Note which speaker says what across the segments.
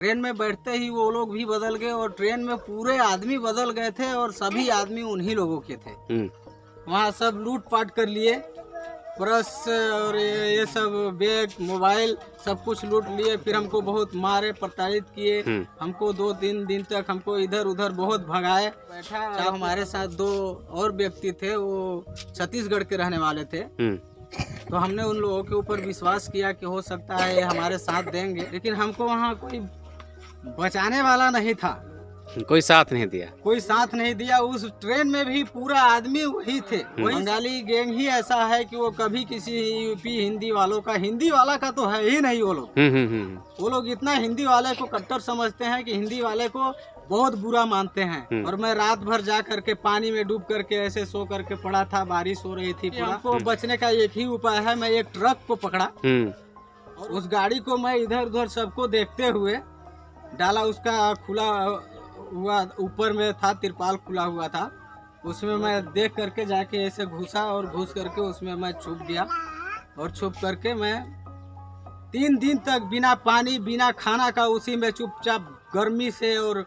Speaker 1: Train में बैठते ही वो लोग भी बदल गए और ट्रेन में पूरे आदमी बदल गए थे और सभी आदमी उन्हीं लोगों के थे। वहाँ सब लूट पाट कर लिए, पर्स और ये सब बैग मोबाइल सब कुछ लूट लिए। फिर हमको बहुत मारे, प्रताड़ित किए। हमको 2-3 दिन तक हमको इधर उधर बहुत भगाए। बैठा हमारे साथ 2 और व्यक्ति थे, वो छत्तीसगढ़ के रहने वाले थे। तो हमने उन लोगों के ऊपर विश्वास किया कि हो सकता है ये हमारे साथ देंगे, लेकिन हमको वहाँ कोई बचाने वाला नहीं था।
Speaker 2: कोई साथ नहीं दिया।
Speaker 1: कोई साथ नहीं दिया। उस ट्रेन में भी पूरा आदमी वही थे। वही बंगाली गैंग ही ऐसा है कि वो कभी किसी यूपी हिंदी वालों का, हिंदी वाला का तो है ही नहीं वो लोग। वो लोग इतना हिंदी वाले को कट्टर समझते हैं कि हिंदी वाले को बहुत बुरा मानते हैं। और मैं रात भर जा करके पानी में डूब करके ऐसे सो करके पड़ा था, बारिश हो रही थी। हमको बचने का एक ही उपाय है, मैं एक ट्रक को पकड़ा और उस गाड़ी को मैं इधर उधर सबको देखते हुए डाला। उसका खुला हुआ ऊपर में था, तिरपाल खुला हुआ था, उसमें मैं देख करके जाके ऐसे घुसा और घुस करके उसमें मैं छुप गया। और छुप करके मैं 3 दिन तक बिना पानी बिना खाना का उसी में चुपचाप गर्मी से और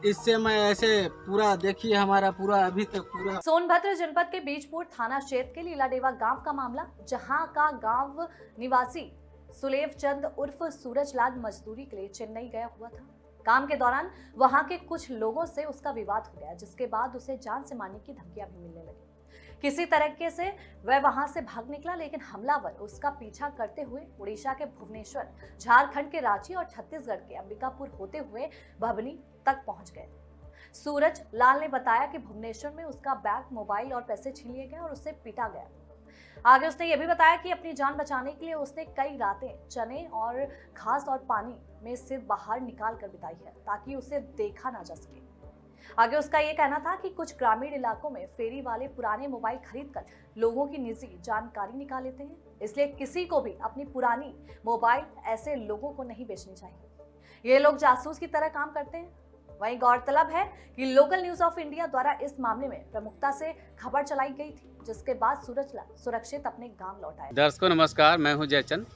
Speaker 1: इससे मैं ऐसे पूरा, देखिए हमारा पूरा अभी तक पूरा।
Speaker 3: सोनभद्र जनपद के बीजपुर थाना क्षेत्र के लीलाडेवा गांव का मामला, जहां का गांव निवासी सुलेव चंद उर्फ सूरजलाल मजदूरी के लिए चेन्नई गया हुआ था। काम के दौरान वहां के कुछ लोगों से उसका विवाद हो गया, जिसके बाद उसे जान से मारने की धमकियां भी मिलने लगी। किसी तरीके से वह वहां से भाग निकला, लेकिन हमलावर उसका पीछा करते हुए उड़ीसा के भुवनेश्वर, झारखंड के रांची और छत्तीसगढ़ के अंबिकापुर होते हुए भवनी तक पहुंच गए। सूरज लाल ने बताया कि भुवनेश्वर में उसका बैग, मोबाइल और पैसे छीन लिए गए और उससे पीटा गया। आगे उसने यह भी बताया कि अपनी जान बचाने के लिए उसने कई रातें चने और घास और पानी में सिर बाहर निकाल कर बिताई है, ताकि उसे देखा ना जा सके। आगे उसका ये कहना था कि कुछ ग्रामीण इलाकों में फेरी वाले पुराने मोबाइल खरीदकर लोगों की निजी जानकारी निकाल लेते हैं, इसलिए किसी को भी अपनी पुरानी मोबाइल ऐसे लोगों को नहीं बेचनी चाहिए। ये लोग जासूस की तरह काम करते हैं। वहीं गौरतलब है कि लोकल न्यूज ऑफ इंडिया द्वारा इस मामले में प्रमुखता से खबर चलाई गई थी, जिसके बाद सूरजलाल सुरक्षित अपने गांव लौट आए।
Speaker 2: दर्शकों नमस्कार, मैं हूं जयचंद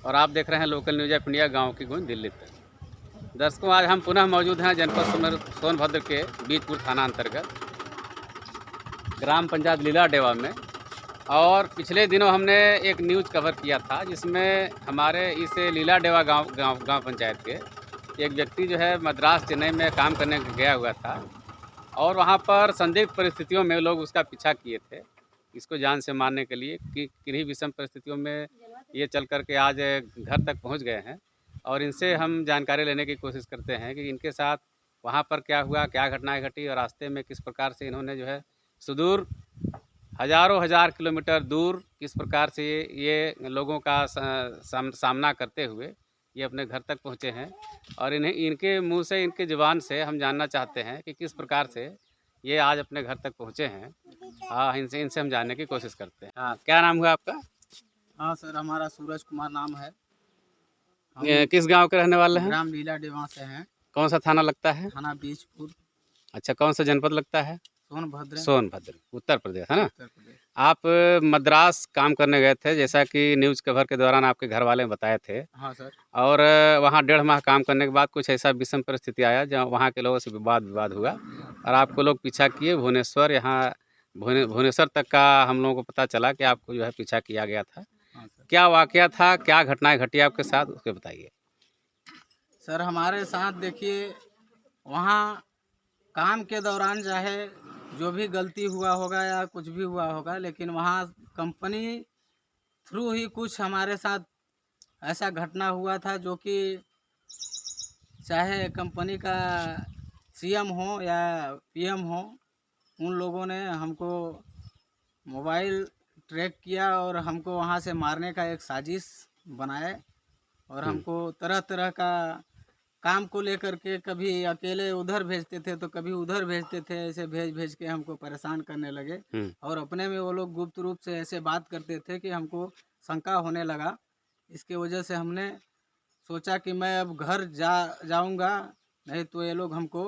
Speaker 2: और आप देख रहे हैं लोकल न्यूज ऑफ इंडिया, गाँव की गूंज दिल्ली पे। दर्शकों, आज हम पुनः मौजूद हैं जनपद सोनभद्र के बीजपुर थाना अंतर्गत ग्राम पंचायत लीलाडेवा में। और पिछले दिनों हमने एक न्यूज़ कवर किया था, जिसमें हमारे इस लीलाडेवा गांव पंचायत के एक व्यक्ति जो है मद्रास चेन्नई में काम करने गया हुआ था और वहां पर संदिग्ध परिस्थितियों में लोग उसका पीछा किए थे, इसको जान से मारने के लिए। कि किन्हीं विषम परिस्थितियों में ये चल कर के आज घर तक पहुंच गए हैं और इनसे हम जानकारी लेने की कोशिश करते हैं कि इनके साथ वहां पर क्या हुआ, क्या घटनाएं घटी और रास्ते में किस प्रकार से इन्होंने जो है सुदूर हजारों हजार किलोमीटर दूर किस प्रकार से ये लोगों का सामना करते हुए ये अपने घर तक पहुँचे हैं। और इनके मुंह से, इनके ज़ुबान से हम जानना चाहते हैं कि किस प्रकार से ये आज अपने घर तक पहुँचे हैं। हाँ, इनसे हम जानने की कोशिश करते हैं। हाँ, क्या नाम हुआ आपका?
Speaker 1: हाँ सर, हमारा सूरज कुमार नाम है।
Speaker 2: किस गांव के रहने वाले हैं?
Speaker 1: ग्राम लीलाडेवा से हैं।
Speaker 2: कौन सा थाना लगता है?
Speaker 1: थाना बीजपुर।
Speaker 2: अच्छा, कौन सा जनपद लगता है? सोनभद्र, उत्तर प्रदेश, है ना? उत्तर प्रदेश। आप मद्रास काम करने गए थे, जैसा कि न्यूज़ कवर के दौरान आपके घर वाले बताए थे।
Speaker 1: हाँ सर।
Speaker 2: और वहाँ 1.5 माह काम करने के बाद कुछ ऐसा विषम परिस्थिति आया जहाँ वहाँ के लोगों से विवाद हुआ और आपको लोग पीछा किए भुवनेश्वर, यहाँ भुवनेश्वर तक का हम लोगों को पता चला कि आपको जो है पीछा किया गया था।
Speaker 1: हाँ सर।
Speaker 2: क्या वाकया था, क्या घटनाएं घटी आपके साथ, उसके बताइए।
Speaker 1: सर, हमारे साथ देखिए, वहाँ काम के दौरान चाहे जो भी गलती हुआ होगा या कुछ भी हुआ होगा, लेकिन वहाँ कंपनी थ्रू ही कुछ हमारे साथ ऐसा घटना हुआ था, जो कि चाहे कंपनी का सीएम हो या पीएम हो, उन लोगों ने हमको मोबाइल ट्रैक किया और हमको वहाँ से मारने का एक साजिश बनाए और हमको तरह तरह का काम को लेकर के कभी अकेले उधर भेजते थे तो कभी उधर भेजते थे। ऐसे भेज के हमको परेशान करने लगे और अपने में वो लोग गुप्त रूप से ऐसे बात करते थे कि हमको शंका होने लगा। इसके वजह से हमने सोचा कि मैं अब घर जाऊंगा, नहीं तो ये लोग हमको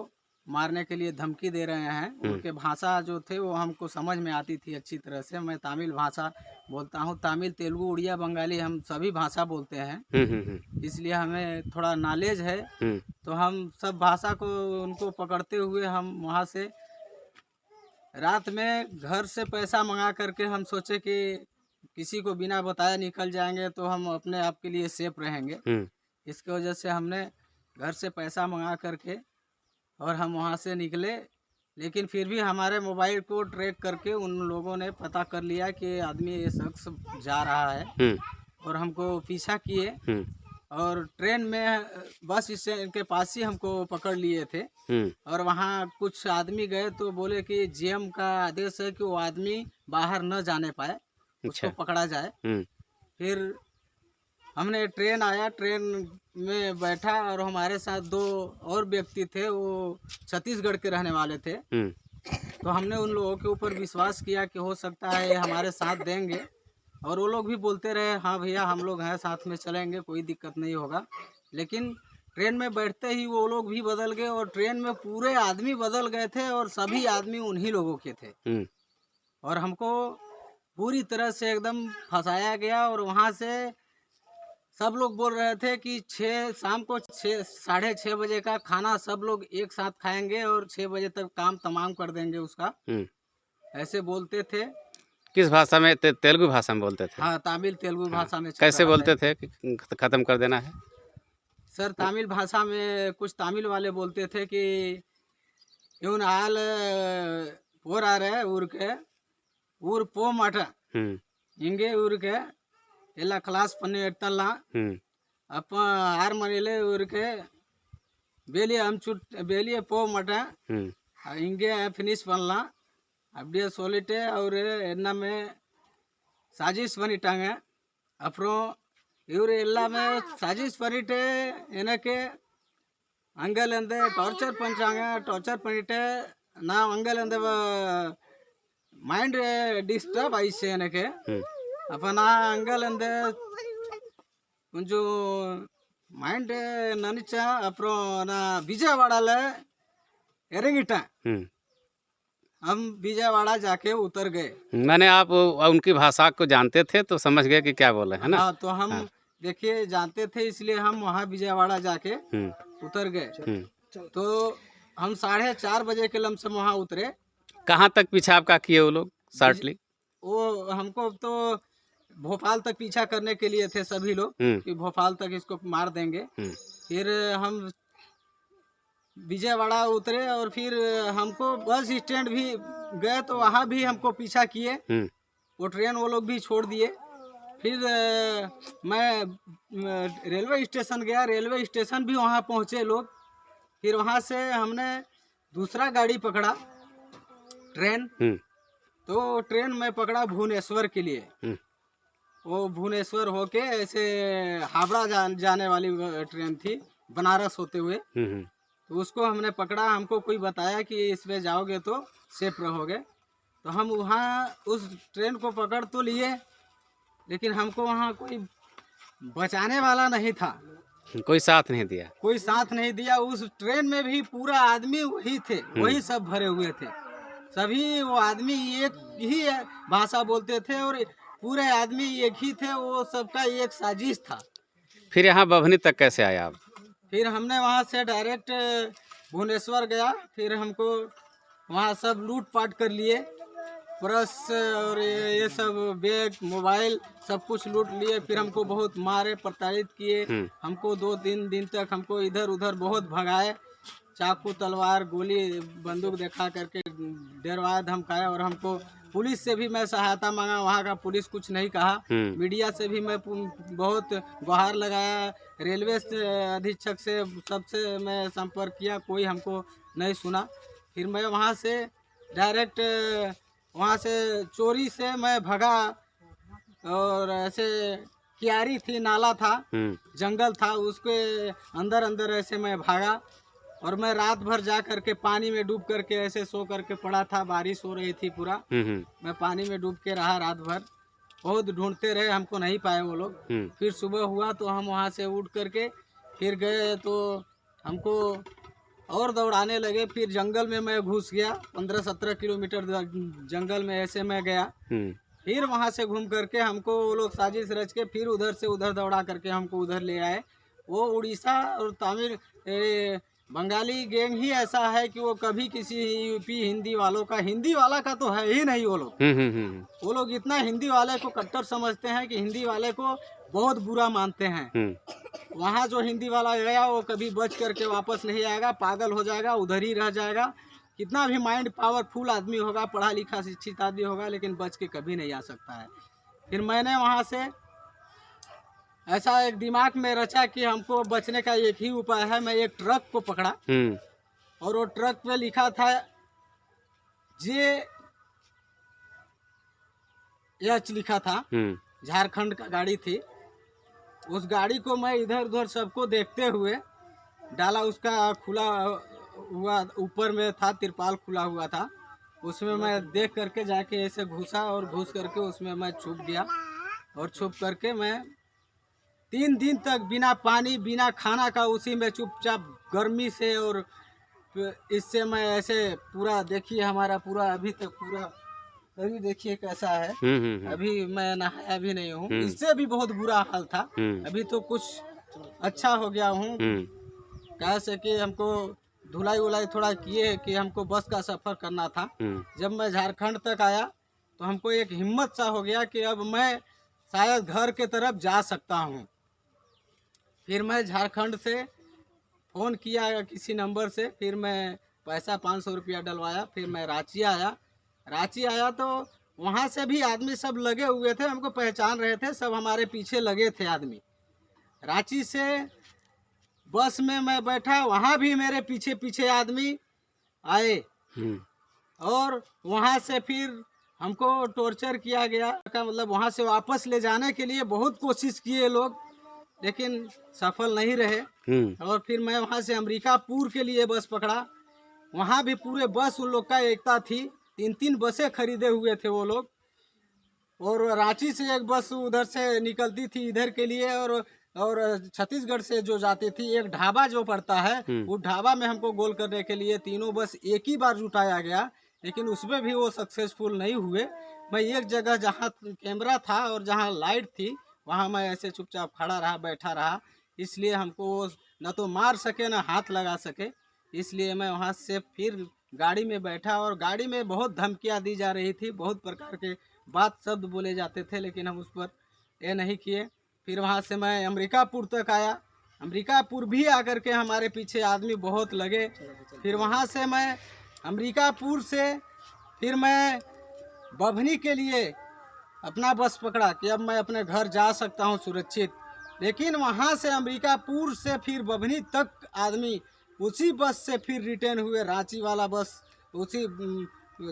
Speaker 1: मारने के लिए धमकी दे रहे हैं। उनके भाषा जो थे वो हमको समझ में आती थी अच्छी तरह से। मैं तमिल भाषा बोलता हूँ, तमिल, तेलुगु, उड़िया, बंगाली, हम सभी भाषा बोलते हैं। इसलिए हमें थोड़ा नॉलेज है। तो हम सब भाषा को उनको पकड़ते हुए हम वहाँ से रात में घर से पैसा मंगा करके हम सोचे कि किसी को बिना बताए निकल जाएंगे तो हम अपने आप के लिए सेफ रहेंगे। इसके वजह से हमने घर से पैसा मंगा करके और हम वहाँ से निकले। लेकिन फिर भी हमारे मोबाइल को ट्रैक करके उन लोगों ने पता कर लिया कि आदमी ये शख्स जा रहा है और हमको पीछा किए और ट्रेन में बस स्टैंड के पास ही हमको पकड़ लिए थे। और वहाँ कुछ आदमी गए तो बोले कि जीएम का आदेश है कि वो आदमी बाहर न जाने पाए, उसको पकड़ा जाए। फिर हमने ट्रेन आया, ट्रेन में बैठा और हमारे साथ 2 और व्यक्ति थे, वो छत्तीसगढ़ के रहने वाले थे। तो हमने उन लोगों के ऊपर विश्वास किया कि हो सकता है ये हमारे साथ देंगे। और वो लोग भी बोलते रहे हाँ भैया हम लोग हैं, साथ में चलेंगे, कोई दिक्कत नहीं होगा। लेकिन ट्रेन में बैठते ही वो लोग भी बदल गए और ट्रेन में पूरे आदमी बदल गए थे और सभी आदमी उन्हीं लोगों के थे। और हमको पूरी तरह से एकदम फंसाया गया। और वहाँ से सब लोग बोल रहे थे कि शाम को 6:30 बजे का खाना सब लोग एक साथ खाएंगे और 6 बजे तक काम तमाम कर देंगे उसका। ऐसे बोलते थे।
Speaker 2: किस भाषा में? तेलुगु भाषा में बोलते थे?
Speaker 1: हाँ, तमिल तेलुगु भाषा में।
Speaker 2: कैसे बोलते थे कि खत्म कर देना है?
Speaker 1: सर, तमिल भाषा में कुछ तमिल वाले बोलते थे कि यून आल पोरारे ऊरके ऊर पो मठ हिंगे ऊरके ಎಲ್ಲ ಕ್ಲಾಸ್ ಪನ್ನಿ ಇಡ್ತಲ್ಲ ಅಪ್ಪ 6 ಮನೇಲಿ ಊರಿಗೆ வெளியே போக மாட்டேன், இங்கே ஃபினிஷ் பண்ணலாம் அப்படியே சொல்லிட்டு அவர் எல்லாமே சஜஸ்ட் பண்ணிட்டாங்க. அப்புறம் இவர் எல்லாமே சஜஸ்ட் பண்ணிட்டு எனக்கு அங்கேருந்து டார்ச்சர் பண்ணுறாங்க. டார்ச்சர் பண்ணிவிட்டு நான் அங்கேருந்து மைண்டு டிஸ்டர்ப் ஆயிடுச்சு எனக்கு. அப்போ நான் அங்கேருந்து கொஞ்சம் மைண்டு நினச்சேன். அப்புறம் நான் விஜயவாடாவில் இறங்கிட்டேன். हम विजयवाड़ा जाके उतर गए।
Speaker 2: मैंने आप उनकी भाषा को जानते थे तो समझ गए कि क्या बोले, है ना?
Speaker 1: हाँ, तो हम देखिए जानते थे इसलिए हम वहाँ विजयवाड़ा जाके उतर गए। तो हम 4:30 बजे के लमसम वहाँ उतरे।
Speaker 2: कहाँ तक पीछा आपका किए वो लोग शार्टली?
Speaker 1: वो हमको तो भोपाल तक पीछा करने के लिए थे सभी लोग कि भोपाल तक इसको मार देंगे। फिर हम विजयवाड़ा उतरे और फिर हमको बस स्टैंड भी गए तो वहाँ भी हमको पीछा किए। वो ट्रेन वो लोग भी छोड़ दिए। फिर मैं रेलवे स्टेशन गया, रेलवे स्टेशन भी वहाँ पहुँचे लोग। फिर वहाँ से हमने दूसरा गाड़ी पकड़ा ट्रेन। तो ट्रेन में पकड़ा भुवनेश्वर के लिए। वो भुवनेश्वर होके ऐसे हावड़ा जाने वाली ट्रेन थी, बनारस होते हुए। तो उसको हमने पकड़ा। हमको कोई बताया कि इसमें जाओगे तो सेफ रहोगे। तो हम वहाँ उस ट्रेन को पकड़ तो लिए, लेकिन हमको वहाँ कोई बचाने वाला नहीं था।
Speaker 2: कोई साथ नहीं दिया?
Speaker 1: कोई साथ नहीं दिया। उस ट्रेन में भी पूरा आदमी वही थे, वही सब भरे हुए थे। सभी वो आदमी एक ही भाषा बोलते थे और पूरे आदमी एक ही थे। वो सबका एक साजिश था।
Speaker 2: फिर यहाँ बभनी तक कैसे आए आप?
Speaker 1: फिर हमने वहाँ से डायरेक्ट भुवनेश्वर गया। फिर हमको वहाँ सब लूट पाट कर लिए, पर्स और ये सब बैग, मोबाइल सब कुछ लूट लिए। फिर हमको बहुत मारे, प्रताड़ित किए। हमको 2-3 दिन तक हमको इधर उधर बहुत भगाए, चाकू, तलवार, गोली, बंदूक दिखा करके डरवाया, धमकाया। और हमको पुलिस से भी मैं सहायता मांगा, वहाँ का पुलिस कुछ नहीं कहा। मीडिया से भी मैं बहुत गुहार लगाया, रेलवे अधीक्षक से सबसे मैं संपर्क किया, कोई हमको नहीं सुना। फिर मैं वहाँ से डायरेक्ट वहाँ से चोरी से मैं भगा। और ऐसे क्यारी थी, नाला था, जंगल था, उसके अंदर अंदर ऐसे मैं भागा। और मैं रात भर जा करके पानी में डूब करके ऐसे सो करके पड़ा था। बारिश हो रही थी पूरा। मैं पानी में डूब के रहा रात भर। बहुत ढूंढते रहे, हमको नहीं पाए वो लोग। फिर सुबह हुआ तो हम वहाँ से उठ करके फिर गए तो हमको और दौड़ाने लगे। फिर जंगल में मैं घुस गया, 15-17 किलोमीटर जंगल में ऐसे मैं गया। फिर वहाँ से घूम करके हमको वो लोग साजिश रच के फिर उधर से उधर दौड़ा करके हमको उधर ले आए। वो उड़ीसा और तमिल बंगाली गैंग ही ऐसा है कि वो कभी किसी यूपी हिंदी वालों का, हिंदी वाला का तो है ही नहीं वो लोग इतना हिंदी वाले को कट्टर समझते हैं कि हिंदी वाले को बहुत बुरा मानते हैं। वहाँ जो हिंदी वाला गया वो कभी बच करके वापस नहीं आएगा, पागल हो जाएगा, उधर ही रह जाएगा। कितना भी माइंड पावरफुल आदमी होगा, पढ़ा लिखा शिक्षित आदमी होगा, लेकिन बच के कभी नहीं आ सकता है। फिर मैंने वहाँ से ऐसा एक दिमाग में रचा कि हमको बचने का एक ही उपाय है। मैं एक ट्रक को पकड़ा और वो ट्रक पे लिखा था JH लिखा था, झारखंड का गाड़ी थी। उस गाड़ी को मैं इधर उधर सबको देखते हुए डाला, उसका खुला हुआ ऊपर में था, तिरपाल खुला हुआ था, उसमें मैं देख करके जाके ऐसे घुसा और घुस करके उसमें मैं छुप गया। और छुप करके मैं 3 दिन तक बिना पानी बिना खाना का उसी में चुपचाप गर्मी से और इससे मैं ऐसे पूरा, देखिए हमारा पूरा अभी तक पूरा शरीर देखिए कैसा है। अभी मैं नहाया भी नहीं हूँ, इससे भी बहुत बुरा हाल था। अभी तो कुछ अच्छा हो गया हूँ, कैसे कि हमको धुलाई उलाई थोड़ा किए कि हमको बस का सफ़र करना था। जब मैं झारखंड तक आया तो हमको एक हिम्मत सा हो गया कि अब मैं शायद घर के तरफ जा सकता हूँ। फिर मैं झारखंड से फ़ोन किया किसी नंबर से, फिर मैं पैसा 500 रुपया डलवाया। फिर मैं रांची आया तो वहाँ से भी आदमी सब लगे हुए थे, हमको पहचान रहे थे, सब हमारे पीछे लगे थे आदमी। रांची से बस में मैं बैठा, वहाँ भी मेरे पीछे पीछे आदमी आए और वहाँ से फिर हमको टॉर्चर किया गया का मतलब वहाँ से वापस ले जाने के लिए बहुत कोशिश किए लोग, लेकिन सफल नहीं रहे। और फिर मैं वहाँ से अमरीकापुर के लिए बस पकड़ा। वहाँ भी पूरे बस उन लोग का एकता थी, 3-3 बसें खरीदे हुए थे वो लोग। और रांची से एक बस उधर से निकलती थी इधर के लिए, और छत्तीसगढ़ से जो जाती थी, एक ढाबा जो पड़ता है उस ढाबा में हमको गोल करने के लिए तीनों बस एक ही बार जुटाया गया, लेकिन उसमें भी वो सक्सेसफुल नहीं हुए। मैं एक जगह जहाँ कैमरा था और जहाँ लाइट थी वहाँ मैं ऐसे चुपचाप खड़ा रहा, बैठा रहा, इसलिए हमको वो न तो मार सके न हाथ लगा सके। इसलिए मैं वहाँ से फिर गाड़ी में बैठा और गाड़ी में बहुत धमकियाँ दी जा रही थी, बहुत प्रकार के बात शब्द बोले जाते थे, लेकिन हम उस पर ये नहीं किए। फिर वहाँ से मैं अमरीकापुर तक आया। अमरीकापुर भी आकर के हमारे पीछे आदमी बहुत लगे। फिर वहाँ से मैं अमरीकापुर से फिर मैं बभनी के लिए अपना बस पकड़ा कि अब मैं अपने घर जा सकता हूँ सुरक्षित। लेकिन वहाँ से अमरीकापुर से फिर बभनी तक आदमी उसी बस से फिर रिटर्न हुए, रांची वाला बस, उसी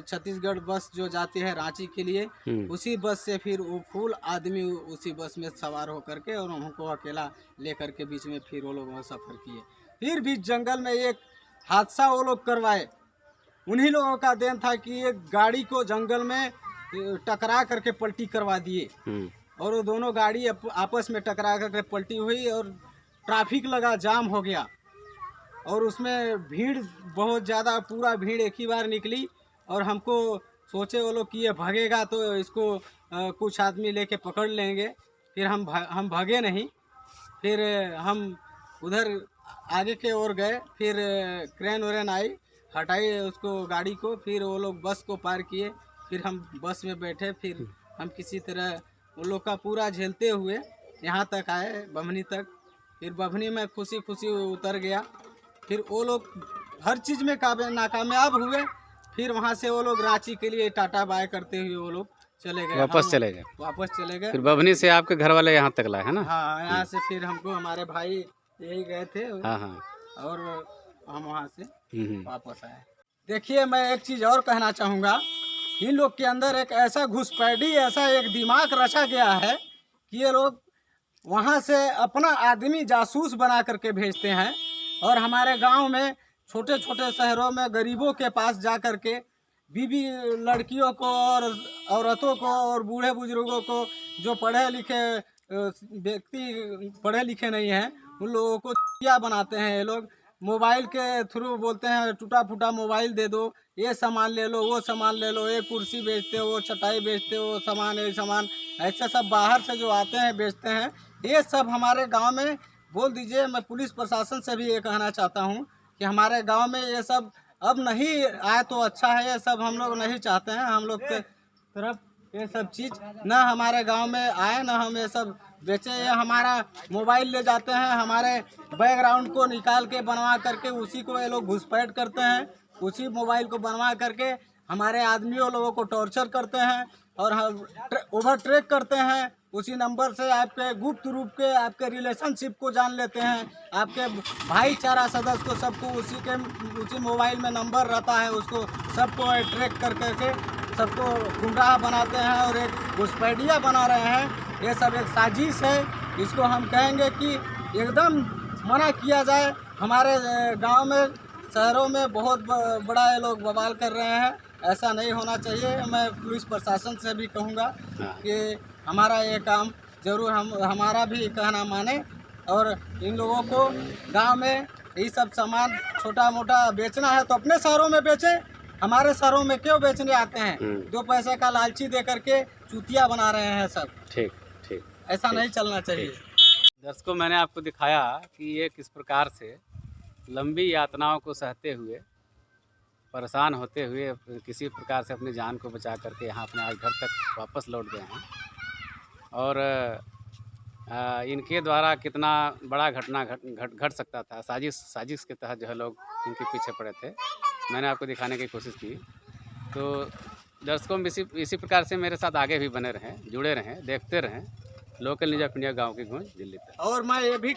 Speaker 1: छत्तीसगढ़ बस जो जाती है रांची के लिए, उसी बस से फिर वो फुल आदमी उसी बस में सवार होकर के और हमको अकेला लेकर के बीच में फिर वो लोग सफ़र किए। फिर भी जंगल में एक हादसा वो लोग करवाए, उन्हीं लोगों का देन था कि एक गाड़ी को जंगल में टकरा करके पलटी करवा दिए और वो दोनों गाड़ी आपस में टकरा करके पलटी हुई और ट्रैफिक लगा, जाम हो गया। और उसमें भीड़ बहुत ज़्यादा, पूरा भीड़ एक ही बार निकली और हमको सोचे वो लोग कि ये भागेगा तो इसको कुछ आदमी लेके पकड़ लेंगे। फिर हम भागे नहीं, फिर हम उधर आगे के ओर गए। फिर क्रेन व्रेन आई, हटाई उसको गाड़ी को, फिर वो लोग बस को पार किए। फिर हम बस में बैठे, फिर हम किसी तरह उन लोग का पूरा झेलते हुए यहाँ तक आए, बभनी तक। फिर बभनी में खुशी खुशी उतर गया। फिर वो लोग हर चीज़ में नाकामयाब हुए। फिर वहाँ से वो लोग रांची के लिए टाटा बाय करते हुए वो लोग चले गए, वापस चले गए।
Speaker 2: फिर बभनी से आपके घर वाले यहाँ तक लाए है ना?
Speaker 1: हाँ, यहाँ से फिर हमको हमारे भाई यही गए थे।
Speaker 2: हाँ।
Speaker 1: और हम वहाँ से वापस आए। देखिए, मैं एक चीज़ और कहना चाहूँगा, इन लोग के अंदर एक ऐसा घुसपैठी, ऐसा एक दिमाग रचा गया है कि ये लोग वहाँ से अपना आदमी जासूस बना करके भेजते हैं और हमारे गांव में छोटे छोटे शहरों में गरीबों के पास जा कर के बीबी लड़कियों को और औरतों को और बूढ़े बुजुर्गों को, जो पढ़े लिखे व्यक्ति पढ़े लिखे नहीं हैं, उन लोगों को क्या बनाते हैं ये लोग। मोबाइल के थ्रू बोलते हैं टूटा फूटा मोबाइल दे दो, ये सामान ले लो, वो सामान ले लो, ये कुर्सी बेचते हो, वो चटाई बेचते हो, सामान ये सामान, ऐसे सब बाहर से जो आते हैं बेचते हैं। ये सब हमारे गांव में बोल दीजिए। मैं पुलिस प्रशासन से भी ये कहना चाहता हूँ कि हमारे गांव में ये सब अब नहीं आए तो अच्छा है। ये सब हम लोग नहीं चाहते हैं। हम लोग के तरफ ये सब चीज़ ना हमारे गांव में आए, ना हम ये सब बेचे। ये हमारा मोबाइल ले जाते हैं, हमारे बैकग्राउंड को निकाल के बनवा करके उसी को ये लोग घुसपैठ करते हैं। उसी मोबाइल को बनवा करके हमारे आदमियों लोगों को टॉर्चर करते हैं और ओवर ट्रैक करते हैं। उसी नंबर से आपके गुप्त रूप के आपके रिलेशनशिप को जान लेते हैं। आपके भाईचारा सदस्य को सबको उसी मोबाइल में नंबर रहता है, उसको सबको ट्रैक कर करके सबको गुंडा बनाते हैं और एक घुसपैठिया बना रहे हैं। ये सब एक साजिश है। इसको हम कहेंगे कि एकदम मना किया जाए। हमारे गांव में, शहरों में बहुत बड़ा ये लोग बवाल कर रहे हैं। ऐसा नहीं होना चाहिए। मैं पुलिस प्रशासन से भी कहूँगा कि हमारा ये काम जरूर हमारा भी कहना माने और इन लोगों को गांव में ये सब सामान छोटा मोटा बेचना है तो अपने शहरों में बेचे। हमारे शहरों में क्यों बेचने आते हैं? 2 पैसे का लालची दे करके चूतिया बना रहे हैं सब।
Speaker 2: ठीक ठीक,
Speaker 1: ऐसा नहीं चलना चाहिए।
Speaker 2: दर्शकों, मैंने आपको दिखाया कि ये किस प्रकार से लंबी यातनाओं को सहते हुए, परेशान होते हुए किसी प्रकार से अपनी जान को बचा करके यहाँ अपने आज घर तक वापस लौट गए हैं। और इनके द्वारा कितना बड़ा घटना घट सकता था। साजिश के तहत जो है लोग इनके पीछे पड़े थे। मैंने आपको दिखाने की कोशिश की। तो दर्शकों, इसी प्रकार से मेरे साथ आगे भी बने रहें, जुड़े रहें, देखते रहें लोकल न्यूज़ ऑफ इंडिया गाँव की गूंज दिल्ली तक।
Speaker 1: और मैं ये भी